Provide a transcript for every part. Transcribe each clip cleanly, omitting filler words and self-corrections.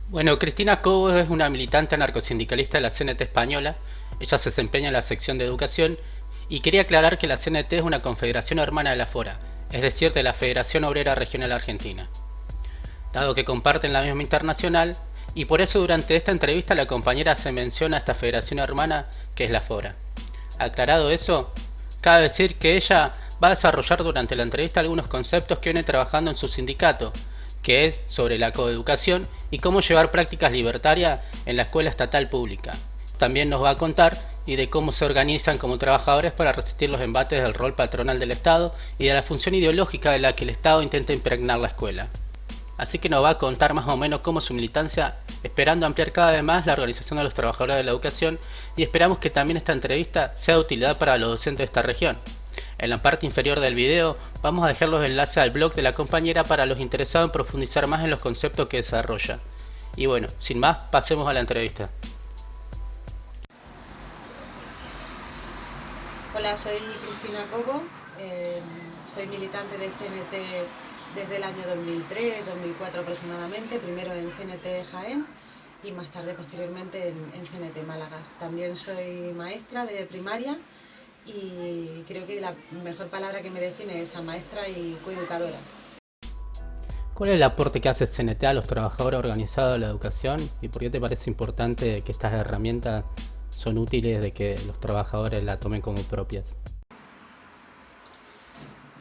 Bueno, Cristina Cobo es una militante anarcosindicalista de la CNT española. Ella se desempeña en la sección de educación y quería aclarar que la CNT es una confederación hermana de la FORA, es decir, de la Federación Obrera Regional Argentina, dado que comparten la misma internacional, y por eso durante esta entrevista la compañera se menciona a esta federación hermana que es la FORA. Aclarado eso, cabe decir que ella va a desarrollar durante la entrevista algunos conceptos que viene trabajando en su sindicato, que es sobre la coeducación y cómo llevar prácticas libertarias en la escuela estatal pública. También nos va a contar y de cómo se organizan como trabajadores para resistir los embates del rol patronal del Estado y de la función ideológica de la que el Estado intenta impregnar la escuela. Así que nos va a contar más o menos cómo su militancia, esperando ampliar cada vez más la organización de los trabajadores de la educación, y esperamos que también esta entrevista sea de utilidad para los docentes de esta región. En la parte inferior del video vamos a dejar los enlaces al blog de la compañera para los interesados en profundizar más en los conceptos que desarrolla. Y bueno, sin más, pasemos a la entrevista. Hola, soy Cristina Cobo, soy militante de CNT desde el año 2003-2004 aproximadamente, primero en CNT Jaén y más tarde, posteriormente, en CNT Málaga. También soy maestra de primaria y creo que la mejor palabra que me define es a maestra y coeducadora. ¿Cuál es el aporte que hace CNT a los trabajadores organizados de la educación y por qué te parece importante que estas herramientas son útiles de que los trabajadores la tomen como propias?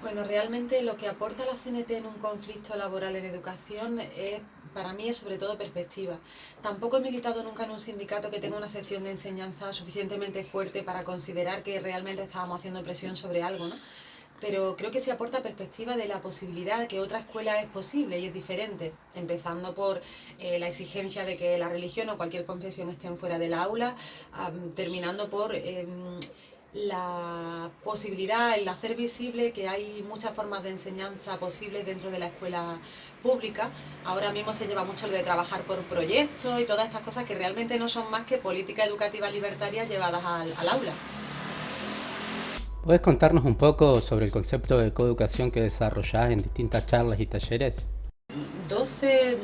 Bueno, realmente lo que aporta la CNT en un conflicto laboral en educación es, para mí, es sobre todo perspectiva. Tampoco he militado nunca en un sindicato que tenga una sección de enseñanza suficientemente fuerte para considerar que realmente estábamos haciendo presión sobre algo, ¿no? Pero creo que se aporta perspectiva de la posibilidad de que otra escuela es posible y es diferente, empezando por la exigencia de que la religión o cualquier confesión estén fuera del aula, terminando por la posibilidad, el hacer visible que hay muchas formas de enseñanza posibles dentro de la escuela pública. Ahora mismo se lleva mucho lo de trabajar por proyectos y todas estas cosas que realmente no son más que política educativa libertaria llevadas al aula. ¿Puedes contarnos un poco sobre el concepto de coeducación que desarrollás en distintas charlas y talleres? 12,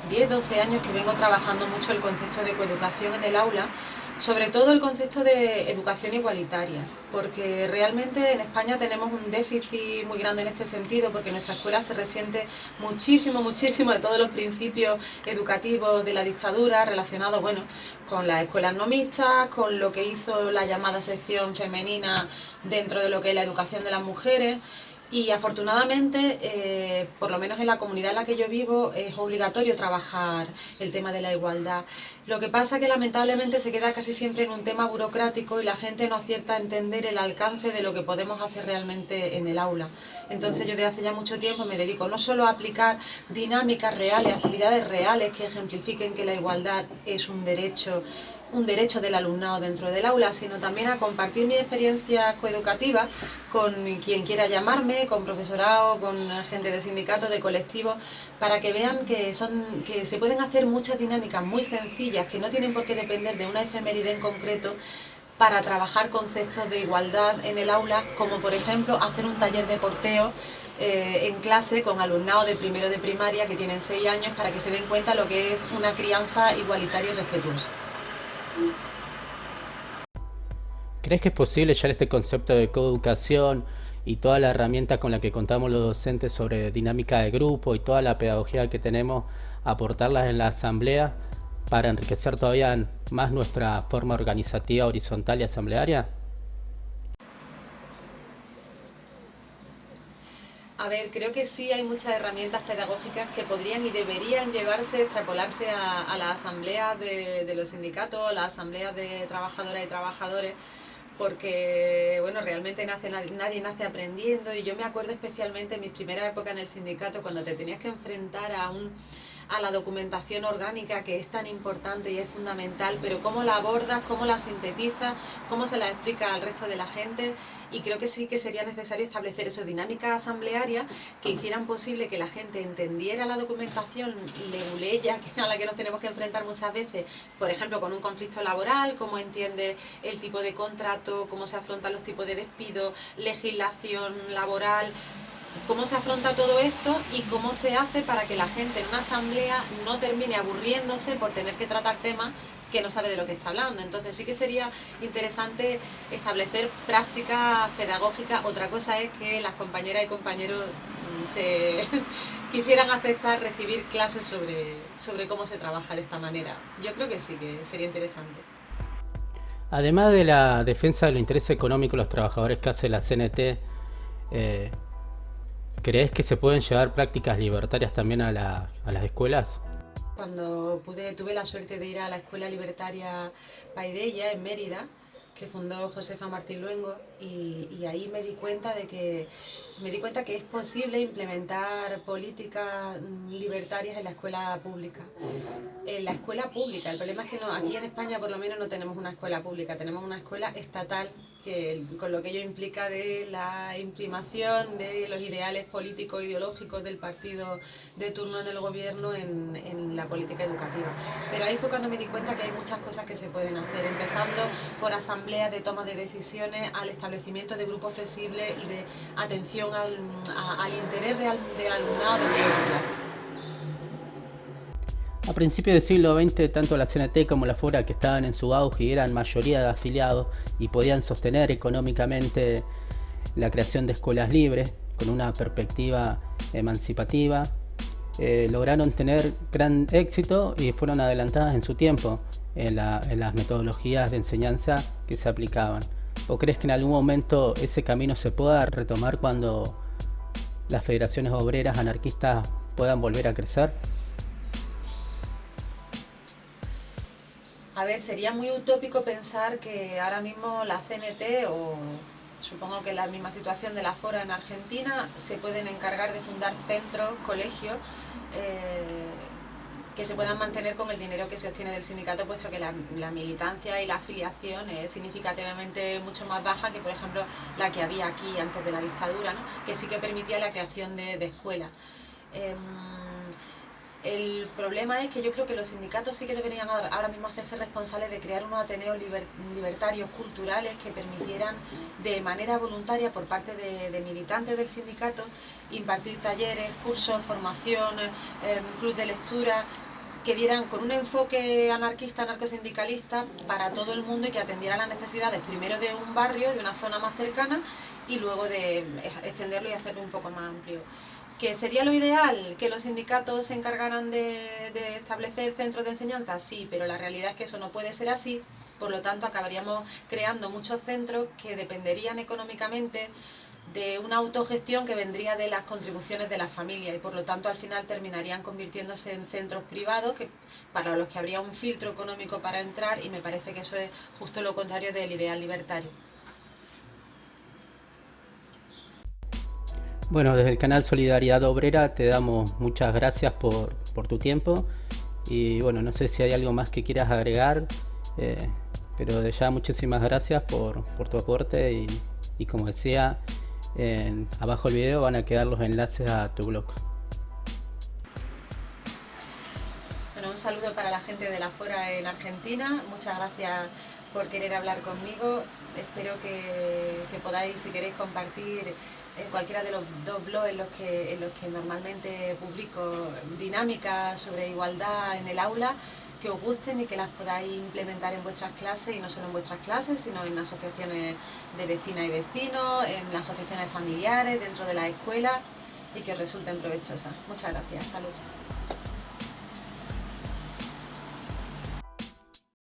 10, 12 años que vengo trabajando mucho el concepto de coeducación en el aula, sobre todo el concepto de educación igualitaria, porque realmente en España tenemos un déficit muy grande en este sentido, porque nuestra escuela se resiente muchísimo, muchísimo de todos los principios educativos de la dictadura relacionados, bueno, con las escuelas no mixtas, con lo que hizo la llamada sección femenina dentro de lo que es la educación de las mujeres. Y afortunadamente, por lo menos en la comunidad en la que yo vivo, es obligatorio trabajar el tema de la igualdad. Lo que pasa es que lamentablemente se queda casi siempre en un tema burocrático y la gente no acierta a entender el alcance de lo que podemos hacer realmente en el aula. Entonces yo desde hace ya mucho tiempo me dedico no solo a aplicar dinámicas reales, actividades reales que ejemplifiquen que la igualdad es un derecho del alumnado dentro del aula, sino también a compartir mi experiencia coeducativa con quien quiera llamarme, con profesorado, con gente de sindicatos, de colectivos, para que vean que se pueden hacer muchas dinámicas muy sencillas, que no tienen por qué depender de una efeméride en concreto, para trabajar conceptos de igualdad en el aula, como por ejemplo hacer un taller de porteo en clase con alumnado de primero de primaria que tienen 6 años para que se den cuenta lo que es una crianza igualitaria y respetuosa. ¿Crees que es posible ya este concepto de coeducación y toda la herramienta con la que contamos los docentes sobre dinámica de grupo y toda la pedagogía que tenemos, aportarlas en la asamblea para enriquecer todavía más nuestra forma organizativa horizontal y asamblearia? A ver, creo que sí hay muchas herramientas pedagógicas que podrían y deberían llevarse, extrapolarse a la asamblea de los sindicatos, a la asamblea de trabajadoras y trabajadores, porque bueno, realmente nadie nace aprendiendo, y yo me acuerdo especialmente en mis primeras épocas en el sindicato cuando te tenías que enfrentar a la documentación orgánica, que es tan importante y es fundamental, pero cómo la abordas, cómo la sintetizas, cómo se la explica al resto de la gente. Y creo que sí que sería necesario establecer eso, dinámicas asamblearias que hicieran posible que la gente entendiera la documentación leguleya a la que nos tenemos que enfrentar muchas veces, por ejemplo con un conflicto laboral, cómo entiende el tipo de contrato, cómo se afrontan los tipos de despido, legislación laboral, cómo se afronta todo esto y cómo se hace para que la gente en una asamblea no termine aburriéndose por tener que tratar temas que no sabe de lo que está hablando. Entonces sí que sería interesante establecer prácticas pedagógicas. Otra cosa es que las compañeras y compañeros se quisieran aceptar recibir clases sobre cómo se trabaja de esta manera. Yo creo que sí, que sería interesante. Además de la defensa de los intereses económicos de los trabajadores que hace la CNT, eh, ¿crees que se pueden llevar prácticas libertarias también a las escuelas? Cuando tuve la suerte de ir a la Escuela Libertaria Paideia en Mérida, que fundó Josefa Martín Luengo, y ahí me di cuenta que es posible implementar políticas libertarias en la escuela pública. En la escuela pública, el problema es que no, aquí en España por lo menos no tenemos una escuela pública, tenemos una escuela estatal, con lo que ello implica de la imprimación de los ideales políticos ideológicos del partido de turno en el gobierno en la política educativa. Pero ahí fue cuando me di cuenta que hay muchas cosas que se pueden hacer, empezando por asambleas de toma de decisiones, al establecimiento de grupos flexibles y de atención al interés real del alumnado dentro de tu clase. A principios del siglo XX, tanto la CNT como la FORA, que estaban en su auge y eran mayoría de afiliados y podían sostener económicamente la creación de escuelas libres con una perspectiva emancipativa, lograron tener gran éxito y fueron adelantadas en su tiempo en las metodologías de enseñanza que se aplicaban. ¿O crees que en algún momento ese camino se pueda retomar cuando las federaciones obreras anarquistas puedan volver a crecer? A ver, sería muy utópico pensar que ahora mismo la CNT o supongo que la misma situación de la FORA en Argentina se pueden encargar de fundar centros, colegios que se puedan mantener con el dinero que se obtiene del sindicato, puesto que la militancia y la afiliación es significativamente mucho más baja que, por ejemplo, la que había aquí antes de la dictadura, ¿no? Que sí que permitía la creación de escuelas. El problema es que yo creo que los sindicatos sí que deberían ahora mismo hacerse responsables de crear unos ateneos libertarios culturales que permitieran de manera voluntaria por parte de militantes del sindicato impartir talleres, cursos, formación, club de lectura, que dieran con un enfoque anarquista, anarcosindicalista para todo el mundo y que atendieran las necesidades primero de un barrio, de una zona más cercana y luego de extenderlo y hacerlo un poco más amplio. ¿Que sería lo ideal que los sindicatos se encargaran de establecer centros de enseñanza? Sí, pero la realidad es que eso no puede ser así, por lo tanto acabaríamos creando muchos centros que dependerían económicamente de una autogestión que vendría de las contribuciones de las familias y por lo tanto al final terminarían convirtiéndose en centros privados para los que habría un filtro económico para entrar y me parece que eso es justo lo contrario del ideal libertario. Bueno, desde el canal Solidaridad Obrera te damos muchas gracias por tu tiempo y bueno, no sé si hay algo más que quieras agregar, pero de ya muchísimas gracias por tu aporte y como decía, abajo del video van a quedar los enlaces a tu blog. Bueno, un saludo para la gente de la FORA en Argentina, muchas gracias por querer hablar conmigo, espero que podáis, si queréis, compartir cualquiera de los dos blogs en los que normalmente publico dinámicas sobre igualdad en el aula, que os gusten y que las podáis implementar en vuestras clases, y no solo en vuestras clases, sino en asociaciones de vecinas y vecinos, en asociaciones familiares, dentro de la escuela, y que os resulten provechosas. Muchas gracias, salud.